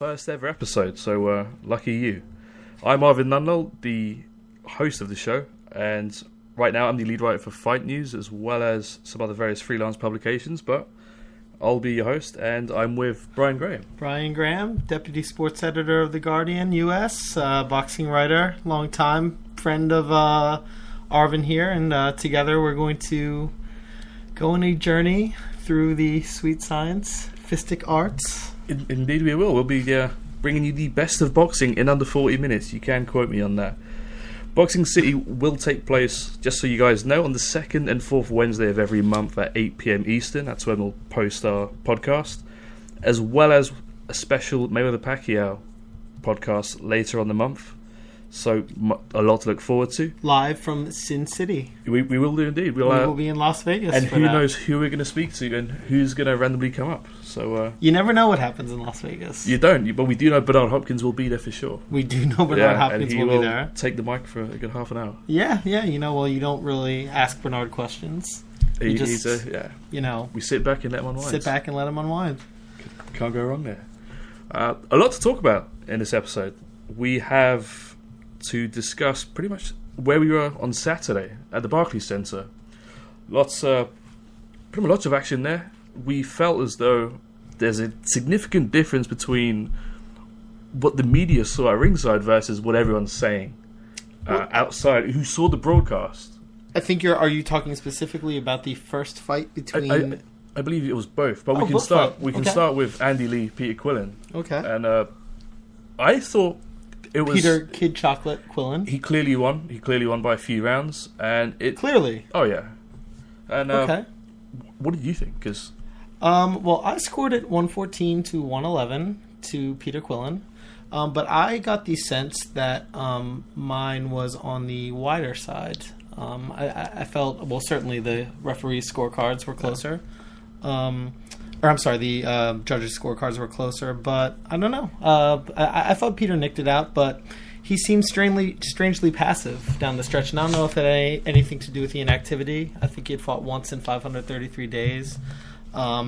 First ever episode, so lucky you. I'm Marvin Nunlell, the host of the show, and right now I'm the lead writer for Fight News as well as some other various freelance publications, but I'll be your host, and I'm with Brian Graham. Brian Graham, Deputy Sports Editor of The Guardian, U.S., boxing writer, longtime friend of Arvin here, and together we're going to go on a journey through the sweet science, fistic arts. Indeed we will. We'll be bringing you the best of boxing in under 40 minutes. You can quote me on that. Boxing City will take place, just so you guys know, on the 2nd and 4th Wednesday of every month at 8 p.m. Eastern. That's when we'll post our podcast, as well as a special Mayweather Pacquiao podcast later on the month. So a lot to look forward to. Live from Sin City. We will do indeed. We will be in Las Vegas. And who knows who we're going to speak to and who's going to randomly come up. So you never know what happens in Las Vegas. You don't, but we do know Bernard Hopkins will be there for sure. We do know Bernard Hopkins will be there. Take the mic for a good half an hour. Yeah. You don't really ask Bernard questions. We sit back and let him unwind. Sit back and let him unwind. Can't go wrong there. A lot to talk about in this episode. We have to discuss pretty much where we were on Saturday at the Barclays Centre. Lots of action there. We felt as though there's a significant difference between what the media saw at ringside versus what everyone's saying outside. Who saw the broadcast? I think are you talking specifically about the first fight between? I believe it was both, but we can start. We can start with Andy Lee, Peter Quillin. Okay. And I thought it was Peter Kid Chocolate Quillin. He clearly won. He clearly won by a few rounds, and it clearly. Oh yeah. And okay. What did you think? Because well, I scored it 114 to 111 to Peter Quillin, but I got the sense that mine was on the wider side. I felt, well, certainly the referees' scorecards were closer. The judges' scorecards were closer, but I don't know. I thought Peter nicked it out, but he seemed strangely passive down the stretch. And I don't know if it had anything to do with the inactivity. I think he had fought once in 533 days. I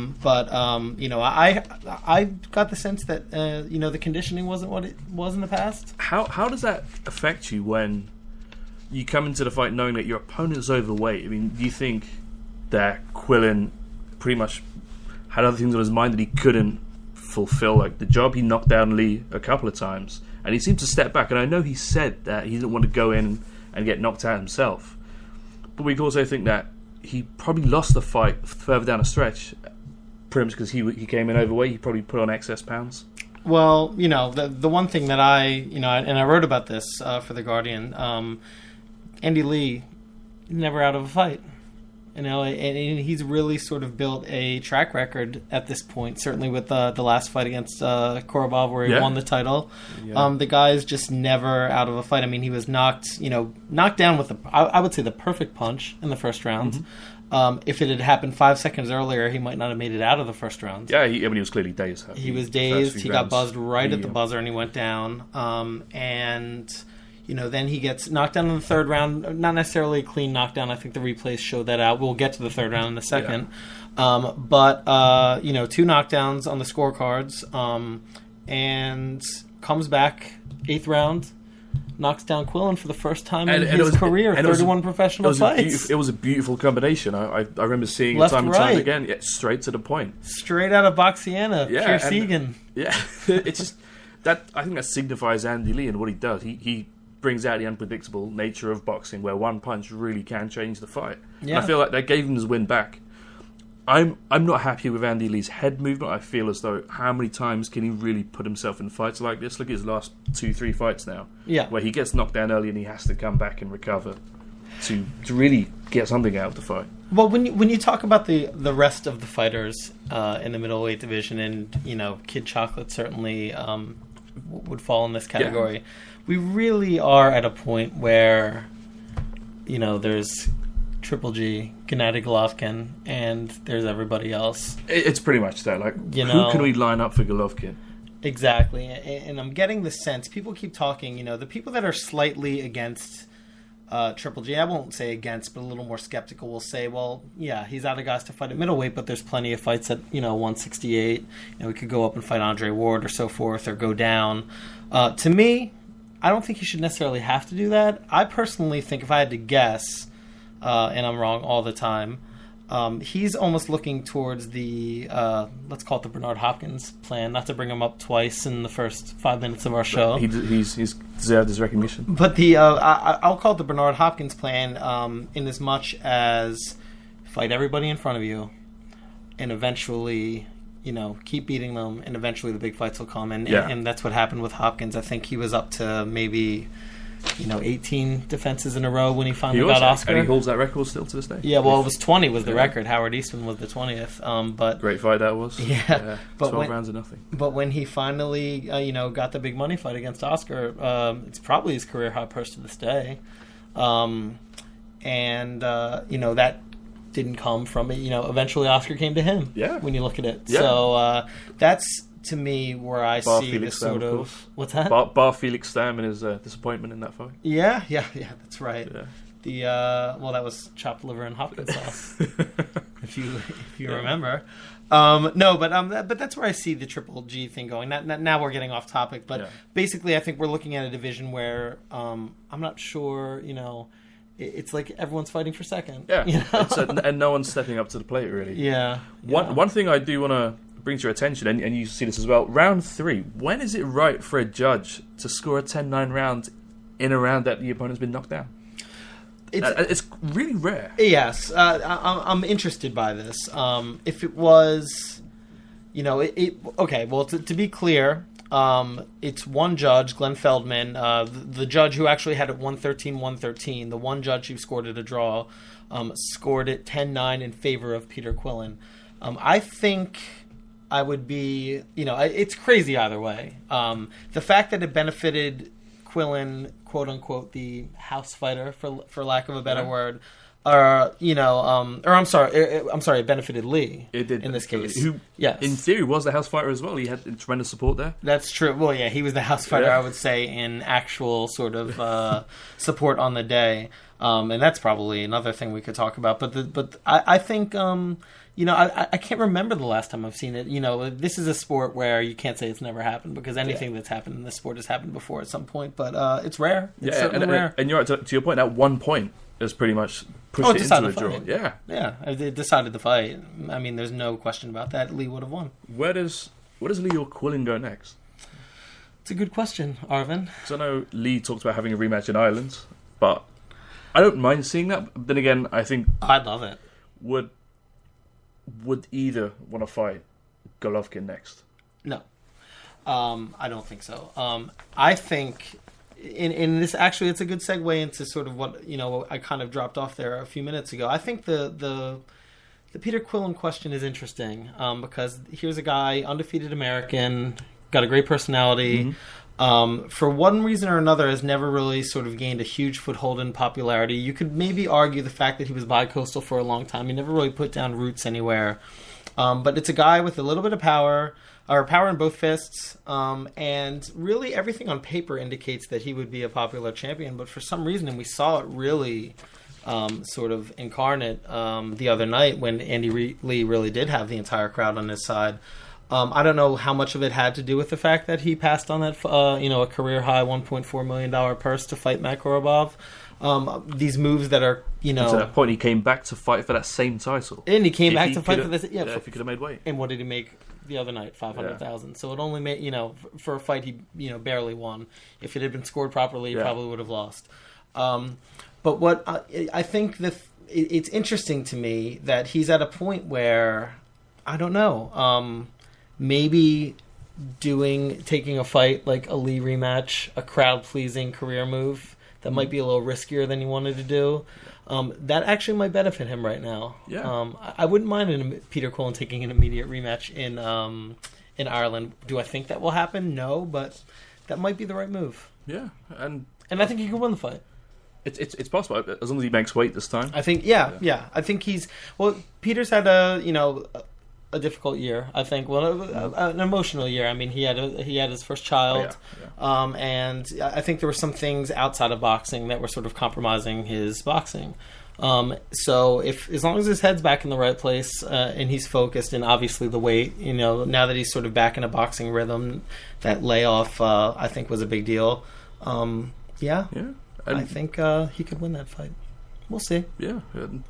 got the sense that the conditioning wasn't what it was in the past. How does that affect you when you come into the fight knowing that your opponent's overweight? I mean, do you think that Quillin pretty much had other things on his mind that he couldn't fulfill, like the job? He knocked down Lee a couple of times, and he seemed to step back. And I know he said that he didn't want to go in and get knocked out himself, but we can also think that he probably lost the fight further down the stretch, pretty much because he came in overweight. He probably put on excess pounds. Well, the one thing that and I wrote about this for The Guardian, Andy Lee, never out of a fight. And he's really sort of built a track record at this point, certainly with the last fight against Korobov where he won the title. Yeah. The guy is just never out of a fight. I mean, he was knocked down with I would say the perfect punch in the first round. Mm-hmm. If it had happened 5 seconds earlier, he might not have made it out of the first round. Yeah, he was clearly dazed. He was dazed. He got buzzed right at the buzzer and he went down. Then he gets knocked down in the third round. Not necessarily a clean knockdown. I think the replays show that out. We'll get to the third round in a second. Yeah. But 2 knockdowns on the scorecards, and comes back 8th round, knocks down Quillin for the first time in his career. 31 professional fights. It was a beautiful combination. I remember seeing it time and time again. Yeah, straight to the point. Straight out of Boxiana. Pure Segan. Yeah, it's just that. I think that signifies Andy Lee and what he does. He brings out the unpredictable nature of boxing, where one punch really can change the fight. Yeah. And I feel like that gave him his win back. I'm not happy with Andy Lee's head movement. I feel as though, how many times can he really put himself in fights like this? Look at his last 2-3 fights now, where he gets knocked down early and he has to come back and recover to really get something out of the fight. Well, when you talk about the rest of the fighters in the middleweight division, and Kid Chocolate certainly would fall in this category. Yeah. We really are at a point where, there's Triple G, Gennady Golovkin, and there's everybody else. It's pretty much that. Like, who can we line up for Golovkin? Exactly. And I'm getting the sense, people keep talking, the people that are slightly against Triple G. I won't say against, but a little more skeptical will say, well, yeah, he's out of guys to fight at middleweight, but there's plenty of fights at 168. We could go up and fight Andre Ward or so forth, or go down. To me, I don't think he should necessarily have to do that. I personally think if I had to guess, and I'm wrong all the time, he's almost looking towards the, let's call it the Bernard Hopkins plan, not to bring him up twice in the first 5 minutes of our show. He's deserved his recognition. But I'll call it the Bernard Hopkins plan, in as much as fight everybody in front of you, and eventually, keep beating them, and eventually the big fights will come. And that's what happened with Hopkins. I think he was up to maybe 18 defenses in a row when he finally got Oscar. And he holds that record still to this day. Yeah, well, it was 20 was the record. Howard Eastman was the 20th. But great fight that was. Yeah. But 12 rounds of nothing. But when he finally, got the big money fight against Oscar, it's probably his career high purse to this day. That didn't come from it. Eventually Oscar came to him. Yeah. When you look at it. Yeah. So that's, to me, where I see Felix this sort Stam, of... What's that? Bar Felix Stam and his disappointment in that fight. Yeah, that's right. Yeah. That was chopped liver and Hopkins sauce, if you remember. But that's where I see the Triple G thing going. Now we're getting off topic, but basically I think we're looking at a division where I'm not sure, it's like everyone's fighting for second. Yeah, and no one's stepping up to the plate, really. Yeah. One thing I do want to bring to your attention, and you see this as well, round 3, when is it right for a judge to score a 10-9 round in a round that the opponent's been knocked down? It's really rare. Yes. I'm interested by this. If it was, okay, well, to be clear, it's one judge, Glenn Feldman, the judge who actually had it 113-113, the one judge who scored it a draw, scored it 10-9 in favor of Peter Quillin. I think I would be, it's crazy either way. The fact that it benefited Quillin, quote unquote, the house fighter, for lack of a better word, I'm sorry, it benefited Lee. It did in this case. Who, in theory, was the house fighter as well. He had tremendous support there. That's true. Well, yeah, he was the house fighter. I would say in actual sort of support on the day, and that's probably another thing we could talk about. But I think. I can't remember the last time I've seen it. This is a sport where you can't say it's never happened, because anything that's happened in this sport has happened before at some point. But it's rare. It's certainly rare. And you're right, to your point, at one point, it's pretty much pushed it into a draw. Yeah. Yeah, it decided the fight. I mean, there's no question about that. Lee would have won. Where does Lee or Quillin go next? It's a good question, Arvin. Because I know Lee talked about having a rematch in Ireland, but I don't mind seeing that. But then again, I think... I'd love it. Would either want to fight Golovkin next? No. I don't think so. I think in this, actually, it's a good segue into sort of what I kind of dropped off there a few minutes ago. I think the Peter Quillin question is interesting, because here's a guy, undefeated American, got a great personality. For one reason or another, has never really sort of gained a huge foothold in popularity. You could maybe argue the fact that he was bi-coastal for a long time. He never really put down roots anywhere. But it's a guy with a little bit of power, or power in both fists, and really everything on paper indicates that he would be a popular champion. But for some reason, and we saw it really sort of incarnate the other night when Andy Lee really did have the entire crowd on his side. I don't know how much of it had to do with the fact that he passed on that, a career-high $1.4 million purse to fight Matt Korobov. These moves that are, To that point, he came back to fight for that same title. And he came back to fight for this. Yeah, if he could have made weight. And what did he make the other night? $500,000. Yeah. So it only made, for a fight he, barely won. If it had been scored properly, he probably would have lost. But what I think it's interesting to me that he's at a point where, I don't know, maybe taking a fight like a Lee rematch, a crowd-pleasing career move that might be a little riskier than he wanted to do, that actually might benefit him right now. Yeah. I wouldn't mind Peter Quillin taking an immediate rematch in Ireland. Do I think that will happen? No, but that might be the right move. Yeah, and I think he could win the fight. It's possible, as long as he makes weight this time. I think, yeah. I think Peter's had a a difficult year, I think. Well, an emotional year. I mean, he had his first child, and I think there were some things outside of boxing that were sort of compromising his boxing. So as long as his head's back in the right place and he's focused, and obviously the weight, now that he's sort of back in a boxing rhythm, that layoff I think was a big deal. I think he could win that fight. We'll see. Yeah.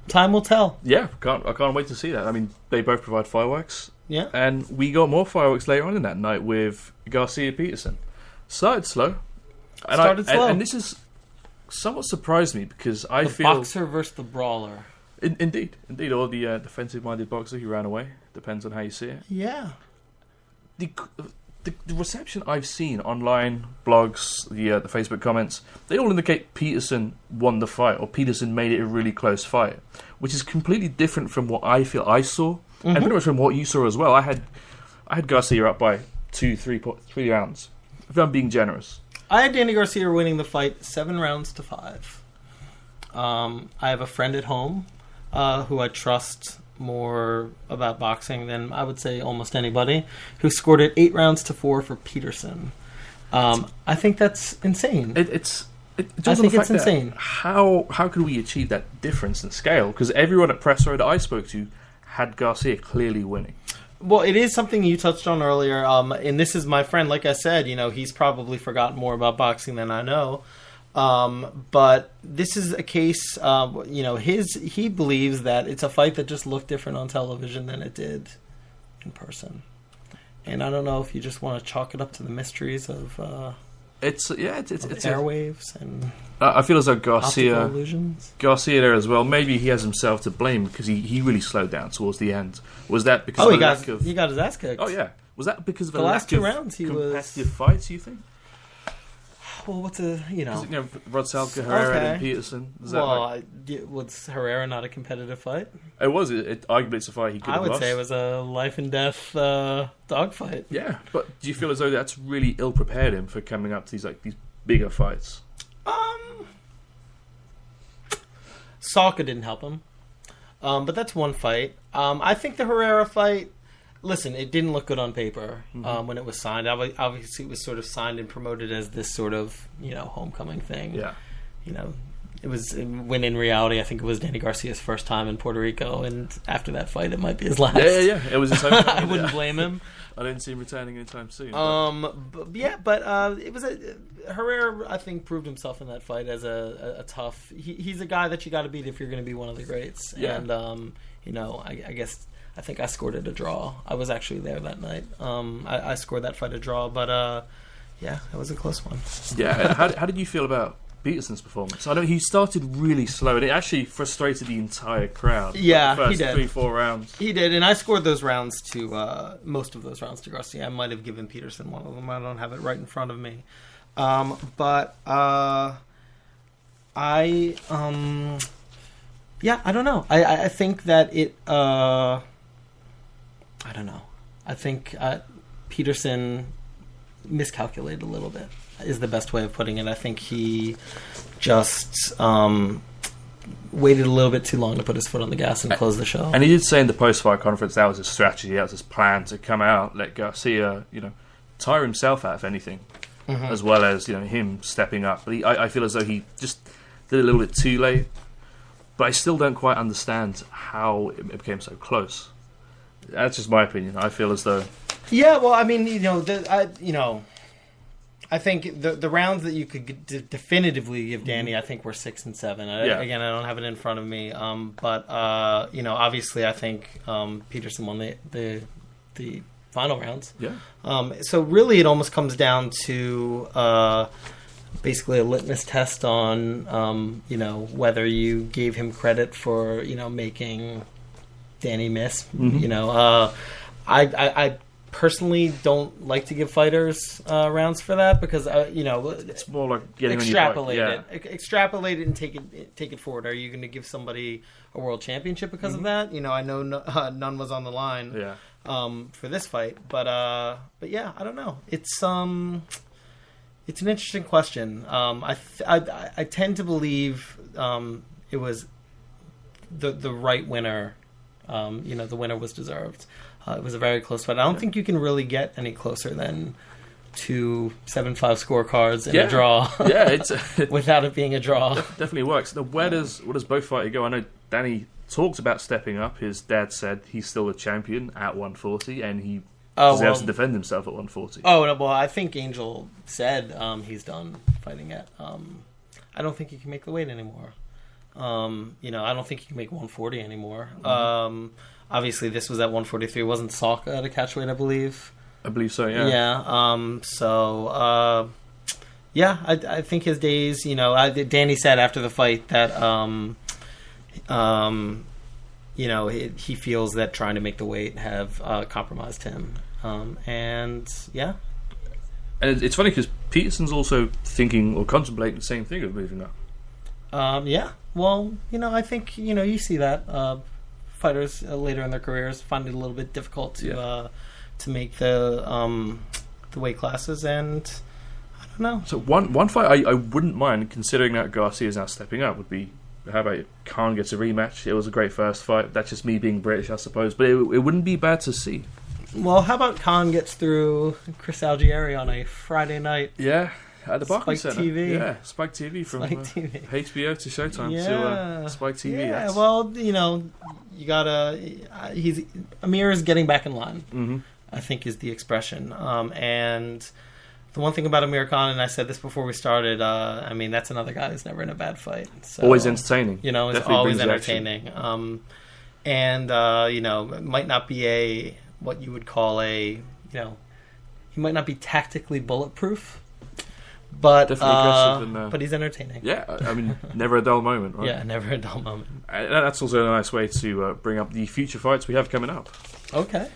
Time will tell. Yeah, I can't wait to see that. I mean, they both provide fireworks. Yeah. And we got more fireworks later on in that night with Garcia Peterson. Started slow. And this is somewhat surprised me because I feel... The boxer versus the brawler. Indeed. Or the defensive-minded boxer who ran away. Depends on how you see it. Yeah. The reception I've seen online, blogs, the Facebook comments, they all indicate Peterson won the fight, or Peterson made it a really close fight, which is completely different from what I feel I saw, and pretty much from what you saw as well. I had Garcia up by 3 rounds, if I'm being generous. I had Danny Garcia winning the fight 7-5. I have a friend at home who I trust more about boxing than I would say almost anybody, who scored it 8-4 for Peterson. I think that's insane. I think it's insane. How could we achieve that difference in scale? Because everyone at Press Row that I spoke to had Garcia clearly winning. Well, it is something you touched on earlier, and this is my friend. Like I said, he's probably forgotten more about boxing than I know. But this is a case, he believes that it's a fight that just looked different on television than it did in person. And I don't know if you just want to chalk it up to the mysteries of it's airwaves and I feel as though optical illusions. Garcia there as well. Maybe he has himself to blame because he really slowed down towards the end. Was that because of he got his ass kicked? Oh yeah, was that because of the last 2 rounds? He competitive fights? You think? Well, what's Rod Salka, Herrera, and Peterson. Was Herrera not a competitive fight? It was. Arguably, it's a fight he could have lost. I would say it was a life and death dog fight. Yeah, but do you feel as though that's really ill prepared him for coming up to these bigger fights? Salka didn't help him, but that's one fight. I think the Herrera fight. Listen, it didn't look good on paper when it was signed. Obviously, it was sort of signed and promoted as this sort of homecoming thing. Yeah, it was when in reality, I think it was Danny Garcia's first time in Puerto Rico, and after that fight, it might be his last. Yeah. It was his home. I wouldn't blame him. I didn't see him returning anytime soon. It was Herrera. I think proved himself in that fight as a tough. He's a guy that you got to beat if you're going to be one of the greats. Yeah. And I guess. I think I scored it a draw. I was actually there that night. I scored that fight a draw, but it was a close one. Yeah, how did you feel about Peterson's performance? I know he started really slow, and it actually frustrated the entire crowd. Yeah, the first he did. 3-4 rounds. He did, and I scored those rounds to most of those rounds to Garcia. I might have given Peterson one of them. I don't have it right in front of me, but I don't know. I think that it. I don't know. I think Peterson miscalculated a little bit, is the best way of putting it. I think he just waited a little bit too long to put his foot on the gas and close the show. And he did say in the post-fight conference that was his strategy, that was his plan to come out, let Garcia, tire himself out, if anything, as well as him stepping up. But I feel as though he just did it a little bit too late. But I still don't quite understand how it became so close. That's just my opinion. I feel as though... Yeah, well, I mean, I think the rounds that you could definitively give Danny, I think were 6 and 7. Again, I don't have it in front of me, but obviously, I think Peterson won the final rounds. Yeah. So really, it almost comes down to basically a litmus test on whether you gave him credit for making Danny miss. I personally don't like to give fighters rounds for that because it's more like getting extrapolate it and take it forward. Are you going to give somebody a world championship because of that? I know none was on the line for this fight, but yeah, I don't know. It's an interesting question. I tend to believe it was the right winner. The winner was deserved. It was a very close fight. I don't think you can really get any closer than 2 7-5 scorecards in a draw. Yeah, it's without it being a draw. Definitely works. Now, where does both fighters go? I know Danny talks about stepping up. His dad said he's still a champion at 140, and he deserves to defend himself at 140. Oh, no, well, I think Angel said he's done fighting at. I don't think he can make the weight anymore. I don't think he can make 140 anymore. Obviously, this was at 143. It wasn't Saka at a catchweight, I believe. I believe so, yeah. Yeah. I think his days, Danny said after the fight that, he feels that trying to make the weight have compromised him. And it's funny because Peterson's also thinking or contemplating the same thing of moving up. Well, I think, you see that fighters later in their careers find it a little bit difficult to make the weight classes, and I don't know. So one fight I wouldn't mind, considering that Garcia is now stepping up, would be, how about Khan gets a rematch? It was a great first fight. That's just me being British, I suppose, but it wouldn't be bad to see. Well, how about Khan gets through Chris Algieri on a Friday night? Yeah, at the Barclays Center. TV. Yeah, Spike TV from TV. HBO to Showtime to Spike TV. Yeah, well, you gotta. Amir is getting back in line. Mm-hmm. I think is the expression. And the one thing about Amir Khan, and I said this before we started, that's another guy who's never in a bad fight. So, always entertaining. Is always entertaining. It might not be what you would call he might not be tactically bulletproof, but but he's entertaining. Yeah, never a dull moment, right? Yeah, never a dull moment. And that's also a nice way to bring up the future fights we have coming up. Okay.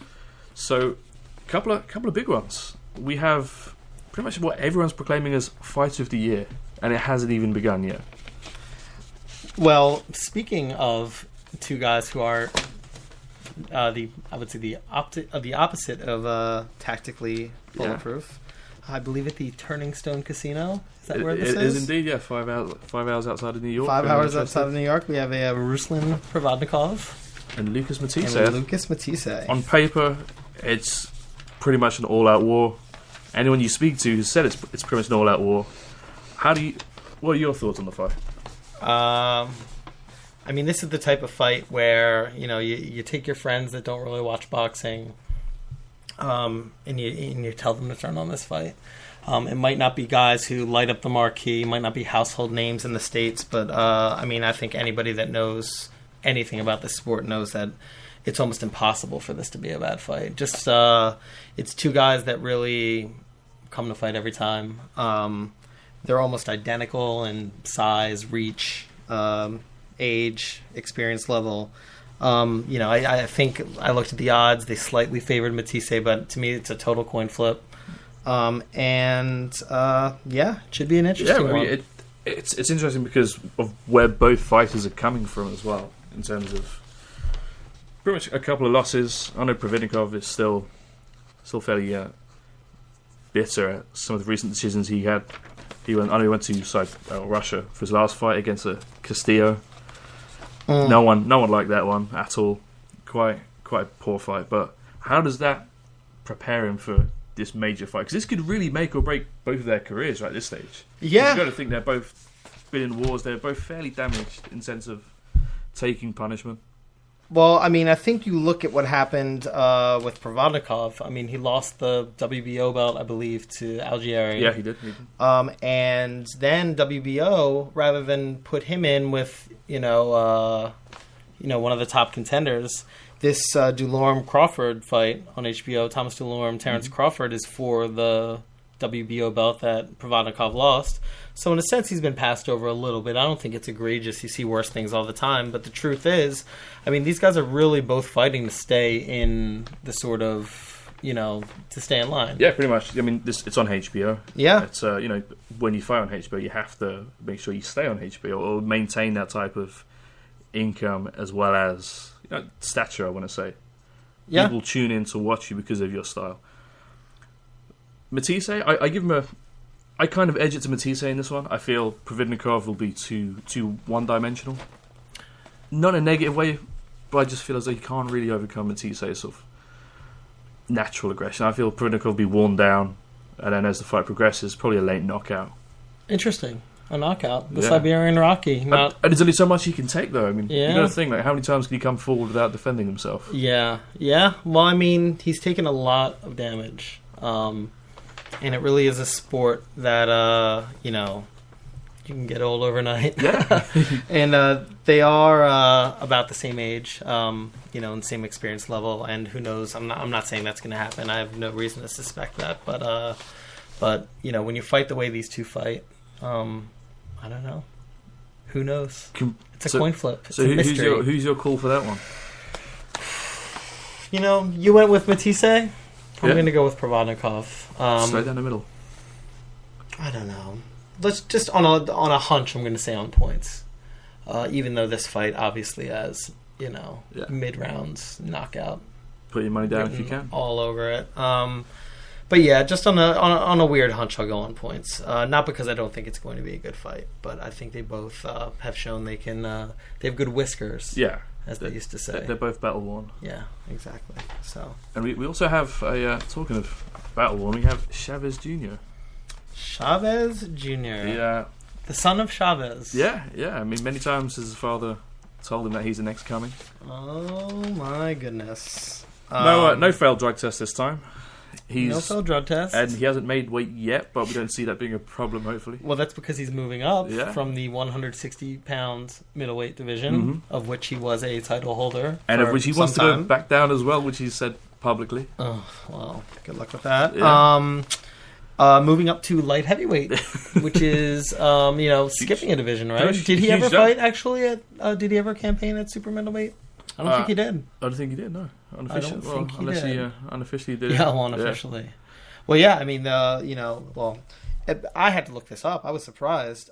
So, couple of big ones. We have pretty much what everyone's proclaiming as Fight of the Year, and it hasn't even begun yet. Well, speaking of two guys who are the opposite of tactically bulletproof, I believe at the Turning Stone Casino. Is that where this is? It is indeed. Yeah, 5 hours outside of New York. 5 hours outside of New York. We have a Ruslan Providnikov and Lucas Matthysse. On paper, it's pretty much an all-out war. Anyone you speak to has said it's pretty much an all-out war. What are your thoughts on the fight? This is the type of fight where you take your friends that don't really watch boxing, and you tell them to turn on this fight. It might not be guys who light up the marquee, it might not be household names in the States, but I think anybody that knows anything about this sport knows that it's almost impossible for this to be a bad fight. Just it's two guys that really come to fight every time. They're almost identical in size, reach, age, experience level. I think I looked at the odds. They slightly favored Matthysse, but to me, it's a total coin flip. It should be an interesting one. It's interesting because of where both fighters are coming from as well, in terms of pretty much a couple of losses. I know Providnikov is still fairly bitter at some of the recent decisions he had. He went to Russia for his last fight against Castillo. No one liked that one at all. Quite a poor fight. But how does that prepare him for this major fight? Because this could really make or break both of their careers right at this stage. Yeah. You've got to think they're both been in wars. They're both fairly damaged in sense of taking punishment. Well, I think you look at what happened with Providnikov. He lost the WBO belt, I believe, to Algieri. Yeah, he did. And then WBO, rather than put him in with one of the top contenders, this Dulorme Crawford fight on HBO, Thomas Dulorme, Terrence Crawford, is for the WBO belt that Providnikov lost. So in a sense, he's been passed over a little bit. I don't think it's egregious. You see worse things all the time. But the truth is, these guys are really both fighting to stay in the sort of, to stay in line. Yeah, pretty much. It's on HBO. Yeah. It's, when you fight on HBO, you have to make sure you stay on HBO or maintain that type of income as well as stature, I want to say. Yeah. People tune in to watch you because of your style. Matthysse, I give him I kind of edge it to Matthysse in this one. I feel Providnikov will be too one-dimensional. Not in a negative way, but I just feel as though he can't really overcome Matthysse. natural aggression. I feel Providnikov will be worn down, and then as the fight progresses, probably a late knockout. Interesting. A knockout. The Siberian Rocky. And there's only so much he can take, though. I mean, you got to think, like, how many times can he come forward without defending himself? Yeah. Well, I mean, he's taken a lot of damage. And it really is a sport that, you can get old overnight. Yeah. And they are about the same age, and the same experience level. And who knows? I'm not saying that's going to happen. I have no reason to suspect that. But when you fight the way these two fight, I don't know. Who knows? It's a coin flip. It's a mystery. Who's your call for that one? You went with Matthysse. I'm going to go with Providnikov. Straight down the middle. I don't know. Let's just on a hunch. I'm going to say on points. Even though this fight obviously has mid rounds knockout. Put your money down if you can. All over it. But yeah, just on a weird hunch, I'll go on points. Not because I don't think it's going to be a good fight, but I think they both have shown they can. They have good whiskers. Yeah, as they used to say. They're both battle worn. Yeah, exactly. So, and we also have talking of battle worn, we have Chavez Jr. Chavez Jr. Yeah, the son of Chavez. Yeah. I mean, many times his father told him that he's the next coming. Oh my goodness! No failed drug test this time. No failed drug test. And he hasn't made weight yet, but we don't see that being a problem, hopefully. Well, that's because he's moving up from the 160-pound middleweight division, of which he was a title holder. And of which he wants to go back down as well, which he's said publicly. Oh, well, good luck with that. Yeah. Moving up to light heavyweight, which is, skipping a division, right? Did he ever fight, actually, did he ever campaign at super middleweight? I don't think he did. I don't think he did, no. Unofficially, he unofficially did. Yeah, unofficially. Yeah. Well, yeah, I mean, I had to look this up. I was surprised.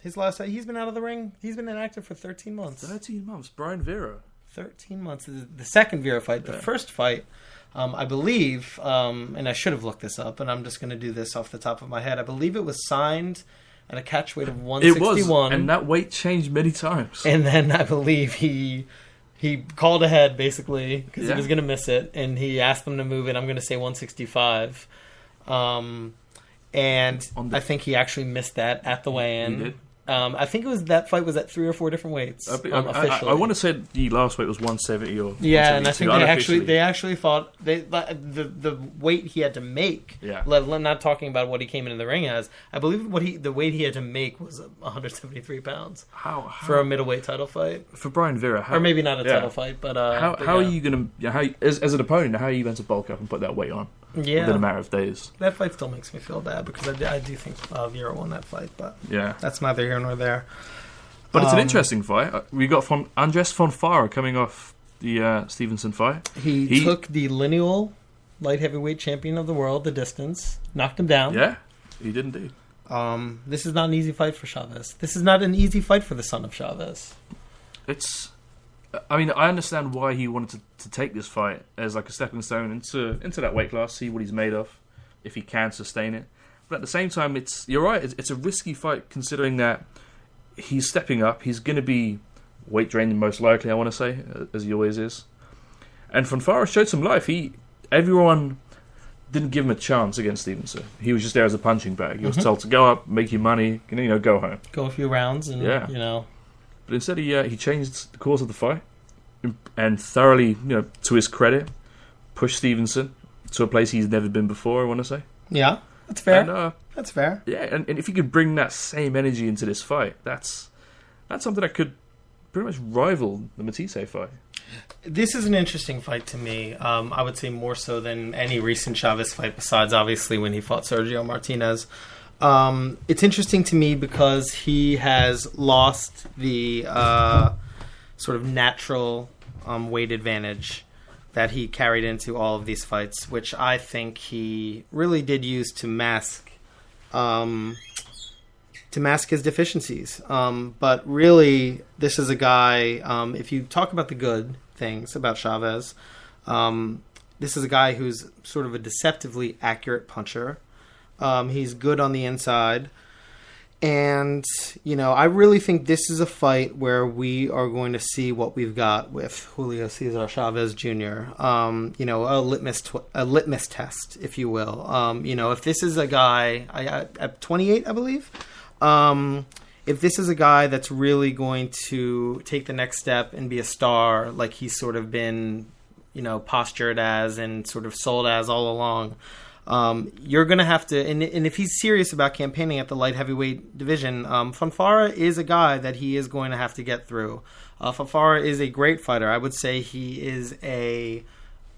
His last fight, he's been out of the ring. He's been inactive for 13 months. 13 months. Brian Vera. 13 months. The second Vera fight. The first fight, I believe, and I should have looked this up, and I'm just going to do this off the top of my head. I believe it was signed at a catch weight of 161. It was, and that weight changed many times. And then I believe he called ahead, basically, because he was going to miss it, and he asked them to move it. I'm going to say 165. And I think he actually missed that at the weigh-in. He did. I think that fight was at 3 or 4 different weights. Officially, I want to say the last weight was 170 or and I think they actually thought the weight he had to make. Yeah, not talking about what he came into the ring as. I believe the weight he had to make was 173 pounds. How for a middleweight title fight for Brian Vera? Or maybe not a title fight, but how are you going to as an opponent? How are you going to bulk up and put that weight on? Yeah, within a matter of days. That fight still makes me feel bad because I do think Vera won that fight, but that's neither here nor there. But it's an interesting fight. We got from Andres Fonfara coming off the Stevenson fight. He took the lineal light heavyweight champion of the world, the distance, knocked him down. Yeah, he did indeed. This is not an easy fight for Chavez. This is not an easy fight for the son of Chavez. I mean, I understand why he wanted to take this fight as like a stepping stone into that weight class, see what he's made of, if he can sustain it. But at the same time, you're right, it's a risky fight considering that he's stepping up. He's going to be weight draining most likely, I want to say, as he always is. And Fonfara showed some life. Everyone didn't give him a chance against Stevenson. He was just there as a punching bag. He was told to go up, make your money, go home. Go a few rounds and, But instead, he changed the course of the fight and thoroughly, to his credit, pushed Stevenson to a place he's never been before, I want to say. Yeah, that's fair. And, that's fair. Yeah, and if you could bring that same energy into this fight, that's something that could pretty much rival the Matthysse fight. This is an interesting fight to me. I would say more so than any recent Chavez fight, besides obviously when he fought Sergio Martinez. It's interesting to me because he has lost the sort of natural weight advantage that he carried into all of these fights, which I think he really did use to mask his deficiencies. But really, this is a guy, if you talk about the good things about Chavez, this is a guy who's sort of a deceptively accurate puncher. He's good on the inside. And, I really think this is a fight where we are going to see what we've got with Julio Cesar Chavez Jr. A litmus test, if you will. If this is a guy at 28, I believe, if this is a guy that's really going to take the next step and be a star, like he's sort of been, postured as and sort of sold as all along. You're going to have to, and if he's serious about campaigning at the light heavyweight division, Fonfara is a guy that he is going to have to get through. Fonfara is a great fighter. I would say he is a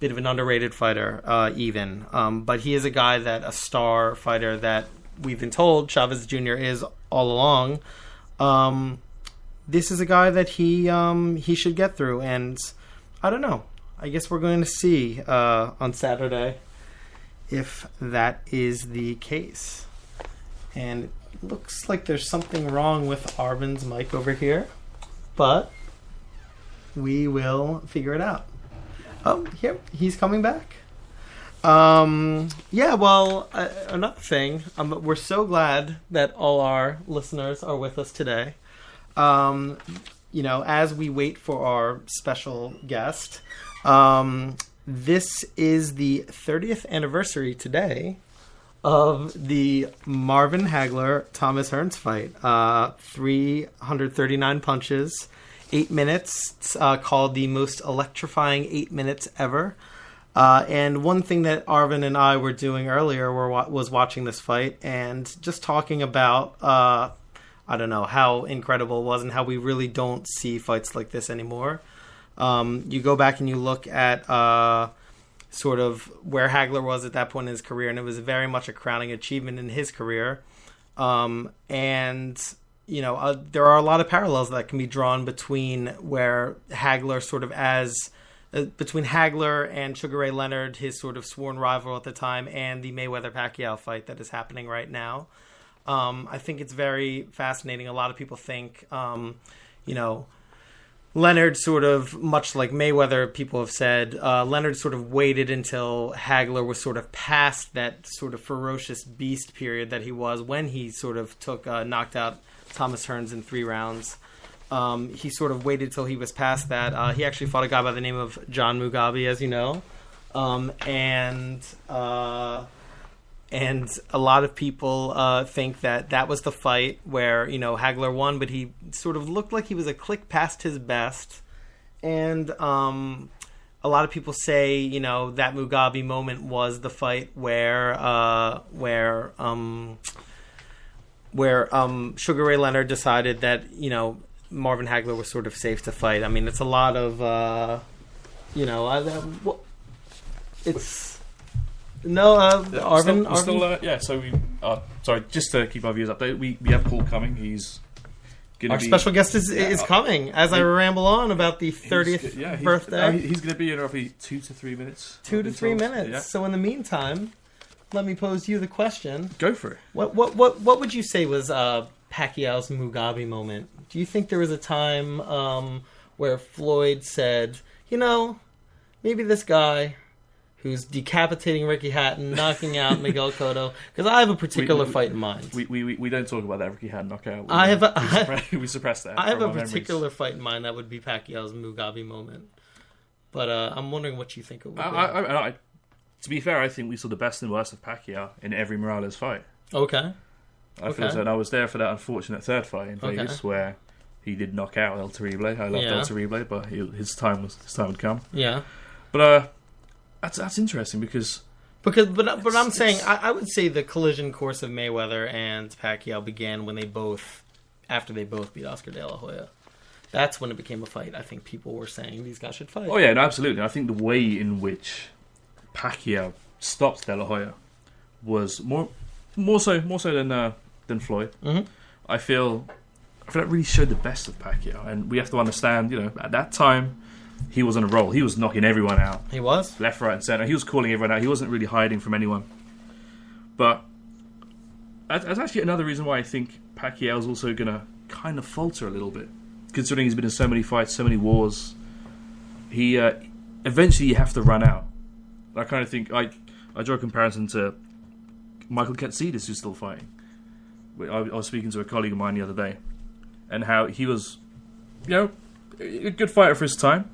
bit of an underrated fighter, even. But he is a star fighter that we've been told Chavez Jr. is all along. This is a guy that he should get through, and I don't know. I guess we're going to see on Saturday if that is the case. And it looks like there's something wrong with Arvin's mic over here, but we will figure it out. Oh, here, he's coming back. Another thing, we're so glad that all our listeners are with us today. As we wait for our special guest, this is the 30th anniversary today of the Marvin Hagler-Thomas Hearns fight. 339 punches, 8 minutes, called the most electrifying 8 minutes ever. And one thing that Arvin and I were doing earlier was watching this fight and just talking about, how incredible it was and how we really don't see fights like this anymore. You go back and you look at sort of where Hagler was at that point in his career, and it was very much a crowning achievement in his career. There are a lot of parallels that can be drawn between where Hagler between Hagler and Sugar Ray Leonard, his sort of sworn rival at the time, and the Mayweather-Pacquiao fight that is happening right now. I think it's very fascinating. A lot of people think, Leonard sort of, much like Mayweather, people have said, Leonard sort of waited until Hagler was sort of past that sort of ferocious beast period that he was when he sort of knocked out Thomas Hearns in 3 rounds. He sort of waited till he was past that. He actually fought a guy by the name of John Mugabe, as you know. And a lot of people think that was the fight where, Hagler won, but he sort of looked like he was a click past his best. And a lot of people say, that Mugabe moment was the fight where Sugar Ray Leonard decided that, Marvin Hagler was sort of safe to fight. I mean, it's a lot of, it's... No, Arvin. Sorry, just to keep our viewers updated, we have Paul coming. He's our special guest is coming as I ramble on about the 30th birthday. He's going to be in roughly 2 to 3 minutes. 2 to 3 minutes. Yeah. So in the meantime, let me pose you the question. Go for it. What would you say was Pacquiao's Mugabe moment? Do you think there was a time where Floyd said, maybe this guy who's decapitating Ricky Hatton, knocking out Miguel Cotto? Because I have a particular fight in mind. We don't talk about that Ricky Hatton knockout. We suppress that. I have a particular fight in mind that would be Pacquiao's Mugabe moment. But I'm wondering what you think it would be. To be fair, I think we saw the best and worst of Pacquiao in every Morales fight. Okay. I feel so, and I was there for that unfortunate third fight in Vegas where he did knock out El Terrible. I loved El Terrible, but his time would come. Yeah. But that's interesting because I'm saying I would say the collision course of Mayweather and Pacquiao began when after they both beat Oscar De La Hoya. That's when it became a fight. I think people were saying these guys should fight. Oh yeah, no, absolutely. I think the way in which Pacquiao stopped De La Hoya was more so than Floyd. Mm-hmm. I feel that really showed the best of Pacquiao, and we have to understand, at that time he was on a roll. He was knocking everyone out. He was left, right, and center. He was calling everyone out. He wasn't really hiding from anyone. But that's actually another reason why I think Pacquiao's also going to kind of falter a little bit, considering he's been in so many fights, so many wars. He eventually you have to run out. I kind of think I draw a comparison to Michael Katsidis, who's still fighting. I was speaking to a colleague of mine the other day, and how he was, a good fighter for his time,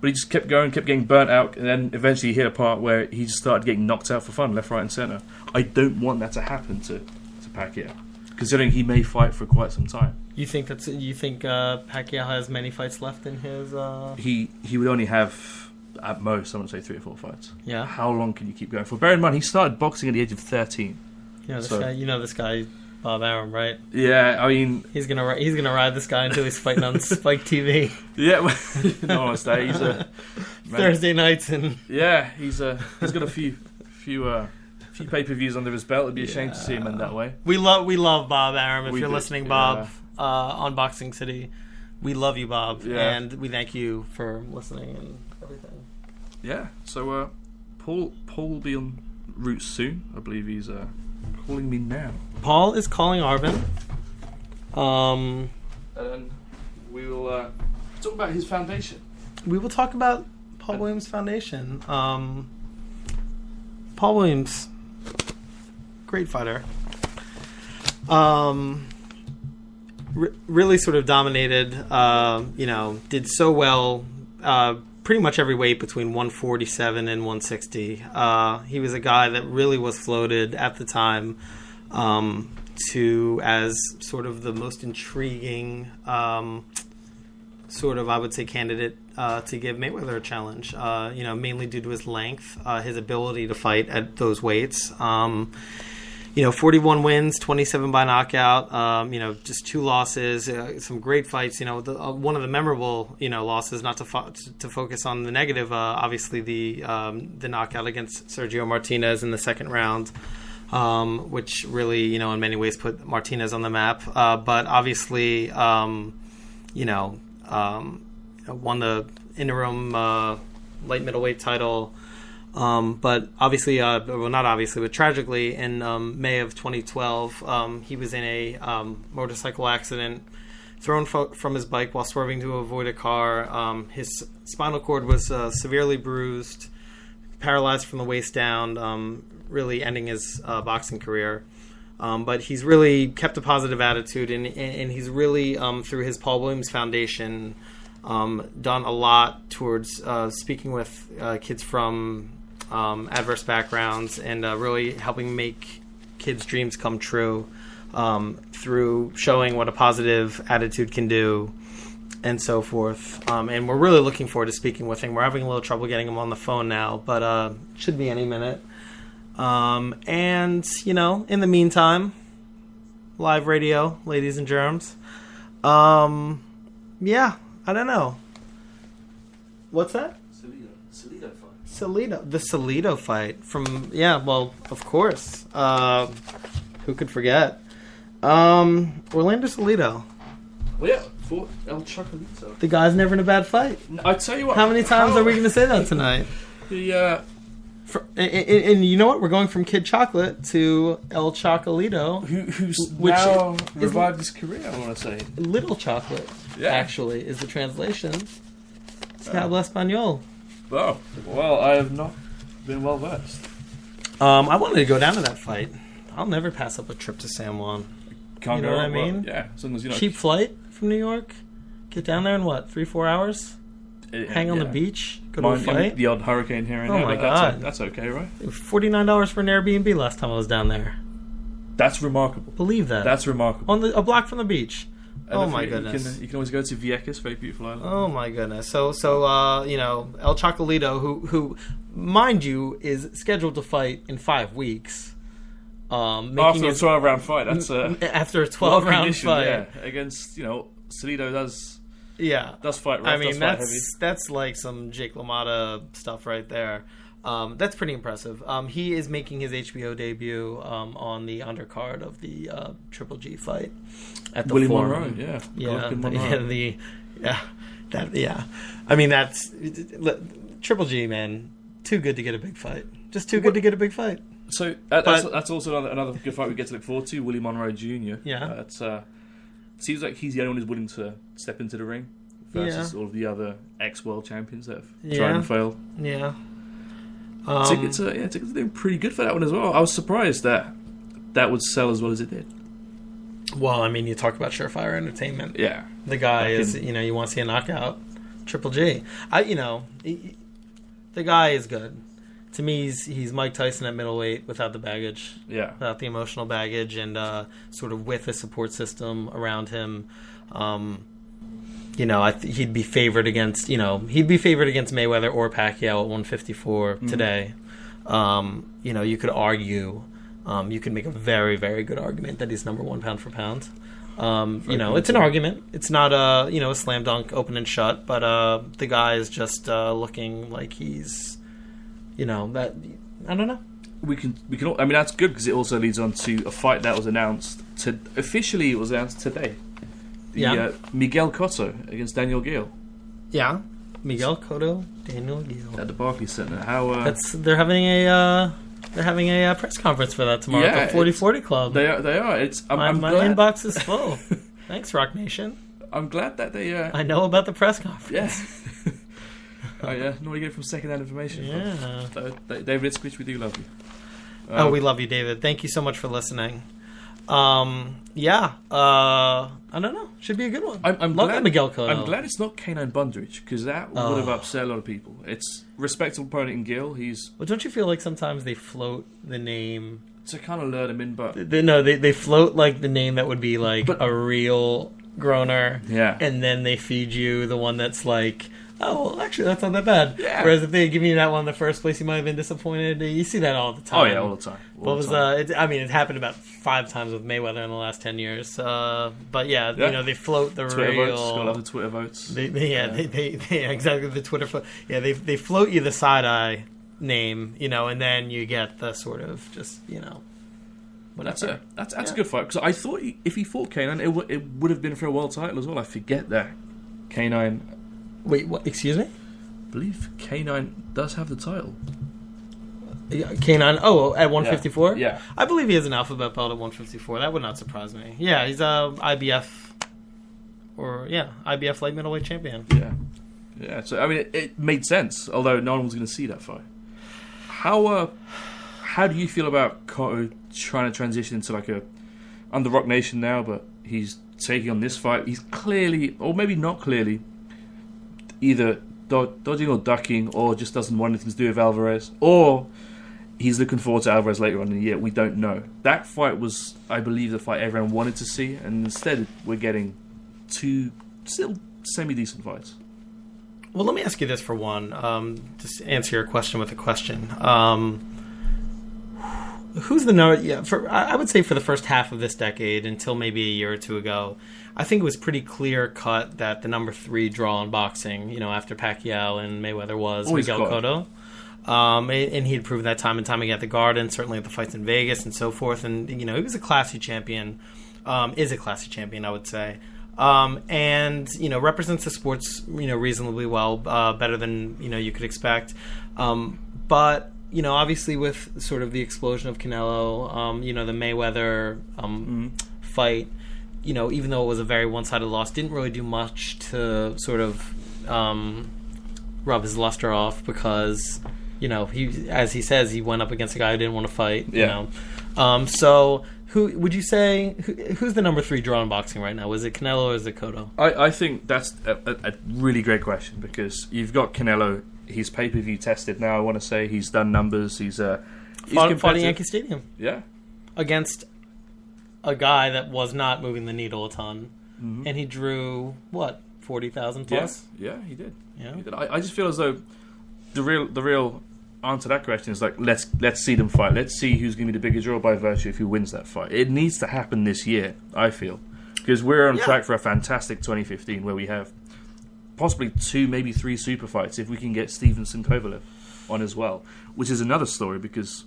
but he just kept going, kept getting burnt out, and then eventually he hit a part where he just started getting knocked out for fun, left, right, and centre. I don't want that to happen to Pacquiao, considering he may fight for quite some time. You think Pacquiao has many fights left in his? He would only have, at most, I'm going to say 3 or 4 fights. Yeah. How long can you keep going for? Bear in mind, he started boxing at the age of 13. This guy, Bob Arum, right? Yeah, I mean, he's gonna ride this guy until he's fighting on Spike TV. Yeah, no, honestly, he's a Thursday nights and he's got a few pay-per-views under his belt. It'd be a shame to see him in that way. We love Bob Arum. If you're listening, Bob, on Boxing City, we love you, Bob, and we thank you for listening and everything. Yeah. So Paul will be en route soon. I believe he's calling me now. Paul is calling Arvin. And then we will talk about his foundation. We will talk about Paul Williams Foundation. Paul Williams, great fighter. Really sort of dominated. Did so well. Pretty much every weight between 147 and 160. He was a guy that really was floated at the time as sort of the most intriguing I would say, candidate to give Mayweather a challenge. Mainly due to his length, his ability to fight at those weights. 41 wins, 27 by knockout. Just 2 losses, some great fights. One of the memorable, losses. Not to focus on the negative. Obviously, the knockout against Sergio Martinez in the second round, which really, in many ways put Martinez on the map. But obviously, won the interim light middleweight title. But obviously, not obviously, but tragically, in May of 2012, he was in a motorcycle accident, thrown from his bike while swerving to avoid a car. His spinal cord was severely bruised, paralyzed from the waist down, really ending his boxing career. But he's really kept a positive attitude, and he's really, through his Paul Williams Foundation, done a lot towards speaking with kids from adverse backgrounds and really helping make kids' dreams come true through showing what a positive attitude can do and so forth. And we're really looking forward to speaking with him. We're having a little trouble getting him on the phone now, but should be any minute. And, in the meantime, live radio, ladies and germs. I don't know. What's that? Salido fight. The Salido fight from, of course. Who could forget? Orlando Salido. Well, yeah, for El Chocolito. The guy's never in a bad fight. I tell you what. How many times are we going to say that tonight? And you know what? We're going from Kid Chocolate to El Chocolito. Who's now revived his career, I want to say. Little Chocolate, actually, is the translation. It's Habla Espanol. Oh, well, I have not been well versed. I wanted to go down to that fight. I'll never pass up a trip to San Juan. Can't you know what I mean? Yeah, as long as you know. Cheap flight from New York. Get down there in 3-4 hours? Hang on the beach, go to a fight. The odd hurricane here and there. Oh my god, that's okay, right? $49 for an Airbnb last time I was down there. That's remarkable. Believe that. That's remarkable. On a block from the beach. And my goodness. You can always go to Vieques, very beautiful island. Oh my goodness. So El Chocolito, who, mind you, is scheduled to fight in 5 weeks. After a 12-round fight, that's after a 12-round fight against Salido does. Yeah, does fight. Rough, I mean, that's like some Jake LaMotta stuff right there. That's pretty impressive. He is making his HBO debut on the undercard of the Triple G fight at the Willie Forum. Monroe, I mean, that's Triple G, man. Too good to get a big fight. Just too good to get a big fight. So that's also another good fight we get to look forward to. Willie Monroe Jr. Yeah, seems like he's the only one who's willing to step into the ring versus all of the other ex-world champions that have tried and failed. Yeah. Tickets are doing pretty good for that one as well. I was surprised that would sell as well as it did. Well, I mean, you talk about surefire entertainment. Yeah. The guy is, you want to see a knockout. Triple G. The guy is good. To me, he's Mike Tyson at middleweight without the baggage. Yeah. Without the emotional baggage and sort of with a support system around him. He'd be favored against, Mayweather or Pacquiao at 154 today. You could argue, you could make a very, very good argument that he's number one pound for pound. It's an argument. It's not a slam dunk, open and shut, but the guy is just looking like he's, that I don't know. We can. I mean, that's good because it also leads on to a fight that was announced. Officially, it was announced today. Miguel Cotto against Daniel Geale. Yeah, Miguel Cotto, Daniel Geale at the Barclays Center. How they're having a press conference for that tomorrow at the 40-40 Club. They are. It's my glad. Inbox is full. Thanks, Rock Nation. I'm glad that they. I know about the press conference. Yeah. Oh yeah, no, you get it from second-hand information. Yeah. David Itzkovich, we do love you. We love you, David. Thank you so much for listening. I don't know. Should be a good one. I'm love glad, that Miguel Cotto. I'm glad it's not K9 Bundarich because that would have upset a lot of people. It's respectable opponent in Gill. Well, don't you feel like sometimes they float the name to kind of lure them in, but they float like the name that would be like a real groaner, and then they feed you the one that's like, oh, well, actually, that's not that bad. Yeah. Whereas if they had given you that one in the first place, you might have been disappointed. You see that all the time. Oh, yeah, all the time. It happened about 5 times with Mayweather in the last 10 years. They float the Twitter real... votes. Gotta love the Twitter votes. They exactly, the Twitter... they float you the side-eye name, and then you get the sort of just, whatever. That's a good fight. Because I thought if he fought K9, it would have been for a world title as well. I forget that K9... Wait, what? Excuse me? I believe K9 does have the title. K9, at 154? Yeah. I believe he has an alphabet belt at 154. That would not surprise me. Yeah, he's a IBF light middleweight champion. Yeah. Yeah, so, I mean, it made sense, although no one was going to see that fight. How do you feel about Cotto trying to transition into under Rock Nation now, but he's taking on this fight? He's clearly, or maybe not clearly, either dodging or ducking, or just doesn't want anything to do with Alvarez, or he's looking forward to Alvarez later on in the year. We don't know. That fight was, I believe, the fight everyone wanted to see, and instead we're getting 2 still semi-decent fights. Well, let me ask you this for one. Just answer your question with a question. Who's the number? Yeah, I would say for the first half of this decade, until maybe a year or two ago, I think it was pretty clear cut that the number 3 draw in boxing, after Pacquiao and Mayweather was Miguel Cotto. And he had proven that time and time again at the Garden, certainly at the fights in Vegas and so forth. And, he was a classy champion, is a classy champion, I would say. And, represents the sports, reasonably well, better than, you could expect. But, obviously with sort of the explosion of Canelo, the Mayweather fight, even though it was a very one-sided loss, didn't really do much to sort of rub his luster off because, he, as he says, he went up against a guy who didn't want to fight. Yeah. So who would you say who's the number 3 draw in boxing right now? Was it Canelo or is it Cotto? I think that's a really great question because you've got Canelo. He's pay-per-view tested now. I want to say he's done numbers. He's fought at Yankee Stadium. Yeah, against a guy that was not moving the needle a ton, and he drew 40,000 plus. Yeah, he did. Yeah, he did. I just feel as though the real answer to that question is let's see them fight. Let's see who's going to be the bigger draw by virtue of who wins that fight. It needs to happen this year. I feel because we're on track for a fantastic 2015 where we have possibly 2, maybe 3 super fights if we can get Stevenson Kovalev on as well, which is another story because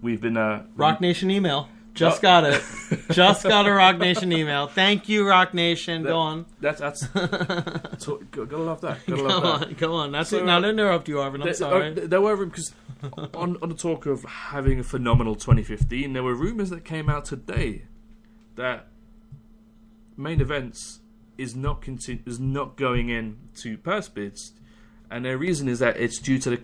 we've been Rock Nation email. Just got it. Just got a Rock Nation email. Thank you, Rock Nation. Go on. That's gotta love that. Go on. That's it. Now, don't interrupt you, Arvin. I'm sorry. There were because on the talk of having a phenomenal 2015, there were rumors that came out today that main events is not going in to purse bids, and their reason is that it's due to the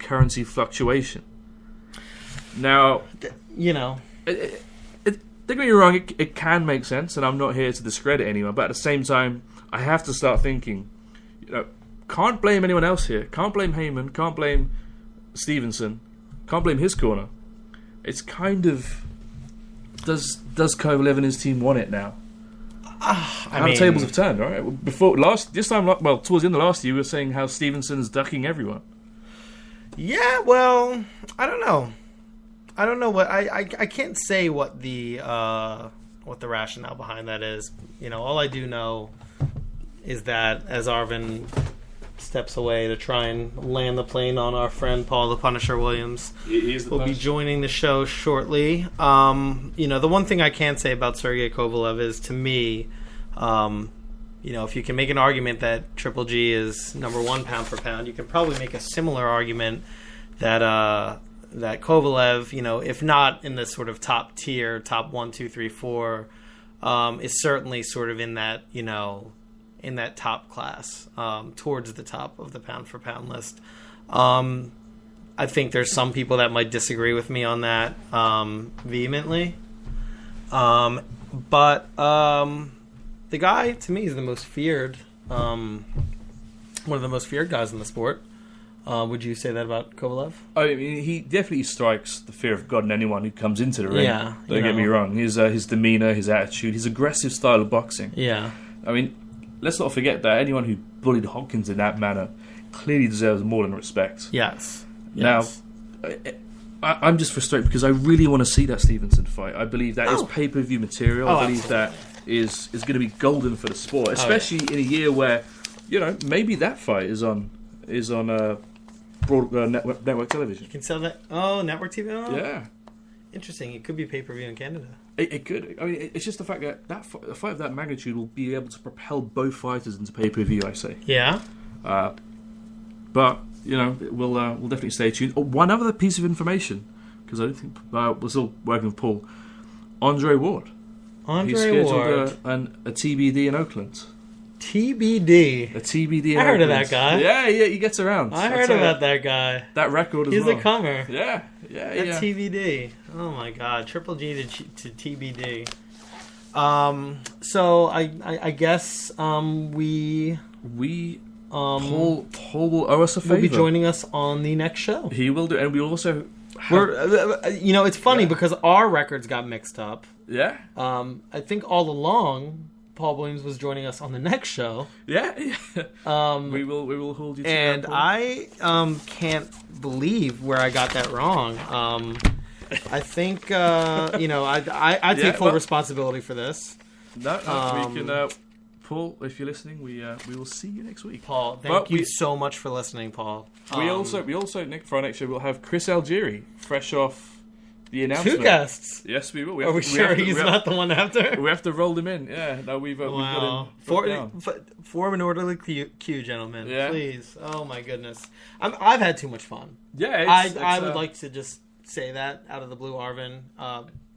there's don't get me wrong, it can make sense, and I'm not here to discredit anyone, but at the same time, I have to start thinking, can't blame anyone else here. Can't blame Heyman, can't blame Stevenson, can't blame his corner. It's kind of, does Kovalev and his team want it now? The tables have turned, right? Towards the end of last year, we were saying how Stevenson's ducking everyone. Yeah, well, I don't know what I can't say what the rationale behind that is. All I do know is that as Arvin steps away to try and land the plane on our friend Paul the Punisher Williams, will be joining the show shortly. The one thing I can say about Sergey Kovalev is, to me, if you can make an argument that Triple G is number one pound for pound, you can probably make a similar argument that Kovalev, if not in the sort of top tier, top 1, 2, 3, 4, is certainly sort of in that, in that top class, towards the top of the pound for pound list. I think there's some people that might disagree with me on that vehemently. But the guy, to me, is the most feared, one of the most feared guys in the sport. Would you say that about Kovalev? I mean, he definitely strikes the fear of God in anyone who comes into the ring. Yeah, Don't get me wrong. His demeanor, his attitude, his aggressive style of boxing. Yeah. I mean, let's not forget that anyone who bullied Hopkins in that manner clearly deserves more than respect. Yes. Now, I'm just frustrated because I really want to see that Stevenson fight. I believe that is pay-per-view material. I believe absolutely. that is going to be golden for the sport, especially in a year where, maybe that fight is on network television. You can sell that. Oh, network TV? Oh. Yeah. Interesting. It could be pay-per-view in Canada. It could. I mean, it's just the fact that a fight of that magnitude will be able to propel both fighters into pay-per-view, I say. Yeah. But, we'll definitely stay tuned. One other piece of information, because I don't think we're still working with Paul. Andre Ward. He's scheduled a TBD in Oakland. TBD. A TBD in I heard Oakland. of that guy. Yeah, he gets around. I heard about that guy. That record as He's well. a comer. Yeah. TBD. Oh my God, Triple G to TBD. So I guess we Paul will owe us a favor. Will be joining us on the next show. He will do, and we also. It's funny because our records got mixed up. Yeah. I think all along Paul Williams was joining us on the next show. Yeah. We will hold you to and that, Paul. I can't believe where I got that wrong. I think I take full responsibility for this. No, we can. Paul, if you're listening, we will see you next week. Paul, thank you so much for listening, Paul. We also Nick, for our next show we'll have Chris Algieri, fresh off the announcement. 2 guests. Yes, we will. Are we sure he's not the one after? We have to roll him in. Yeah, no, we've got him. Form an orderly queue, gentlemen. Yeah. Please. Oh my goodness, I've had too much fun. Yeah, I would like to just say that out of the blue, Arvin.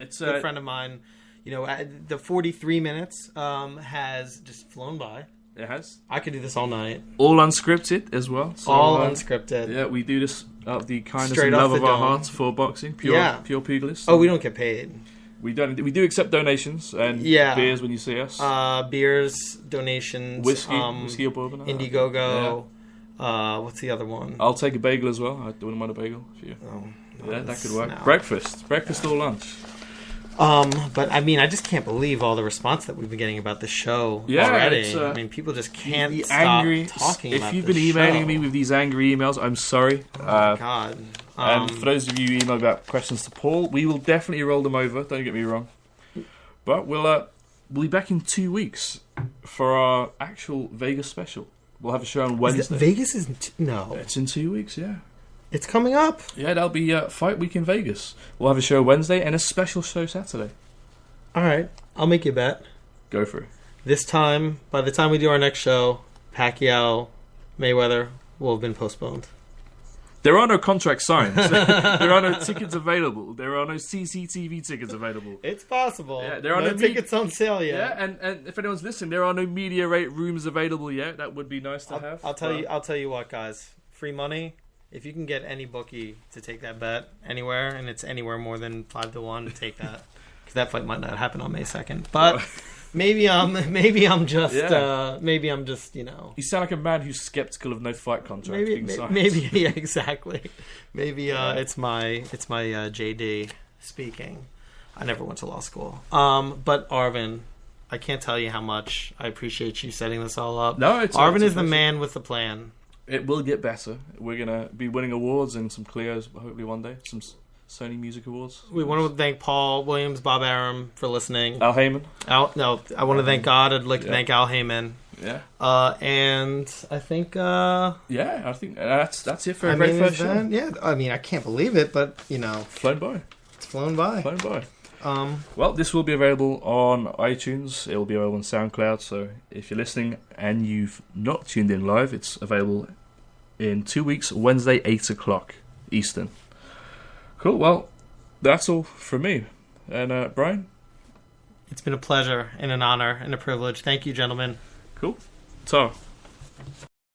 It's a good friend of mine. The 43 minutes has just flown by. It has. I could do this all night. All unscripted as well. So, all unscripted. Yeah, we do this out of the kindness Straight and love off of the our dome. hearts for boxing. Pure pugilists. Oh, we don't get paid. We don't. We do accept donations and beers when you see us. Beers, donations, whiskey or bourbon. Indiegogo. Yeah. What's the other one? I'll take a bagel as well. I wouldn't mind a bagel for you. Yeah, that could work. No. Breakfast or lunch. But I mean, I just can't believe all the response that we've been getting about the show already. I mean, people just can't stop talking about it. If you've been emailing me with these angry emails, I'm sorry. Oh my God. And for those of you who emailed about questions to Paul, we will definitely roll them over. Don't get me wrong. But we'll be back in 2 weeks for our actual Vegas special. We'll have a show on Wednesday. Vegas is no. It's in 2 weeks. Yeah. It's coming up. Yeah, that'll be Fight Week in Vegas. We'll have a show Wednesday and a special show Saturday. All right. I'll make you a bet. Go for it. This time, by the time we do our next show, Pacquiao, Mayweather will have been postponed. There are no contracts signed. There are no tickets available. There are no CCTV tickets available. It's possible. Yeah, there are no tickets on sale yet. Yeah, and if anyone's listening, there are no media rate rooms available yet. That would be nice to have. I'll tell you what, guys. Free money. If you can get any bookie to take that bet anywhere, and it's anywhere more than 5-1, take that. that fight might not happen on May 2nd. But maybe I'm just You sound like a man who's skeptical of no fight contract being signed. Maybe yeah, exactly. Maybe it's my JD speaking. I never went to law school. But Arvin, I can't tell you how much I appreciate you setting this all up. No, Arvin is the man with the plan. It will get better. We're gonna be winning awards and some Clios hopefully one day. Some Sony Music Awards. We want to thank Paul Williams, Bob Arum for listening. Al Heyman. I want to thank God. I'd like to thank Al Heyman. Yeah. And I think. I think that's it for a great first show. Yeah, I mean, I can't believe it, but flown by. It's flown by. Flown by. Well, this will be available on iTunes. It will be available on SoundCloud. So if you're listening and you've not tuned in live, it's available in 2 weeks, Wednesday, 8 o'clock Eastern. Cool. Well, that's all from me. And Brian? It's been a pleasure and an honor and a privilege. Thank you, gentlemen. Cool. So.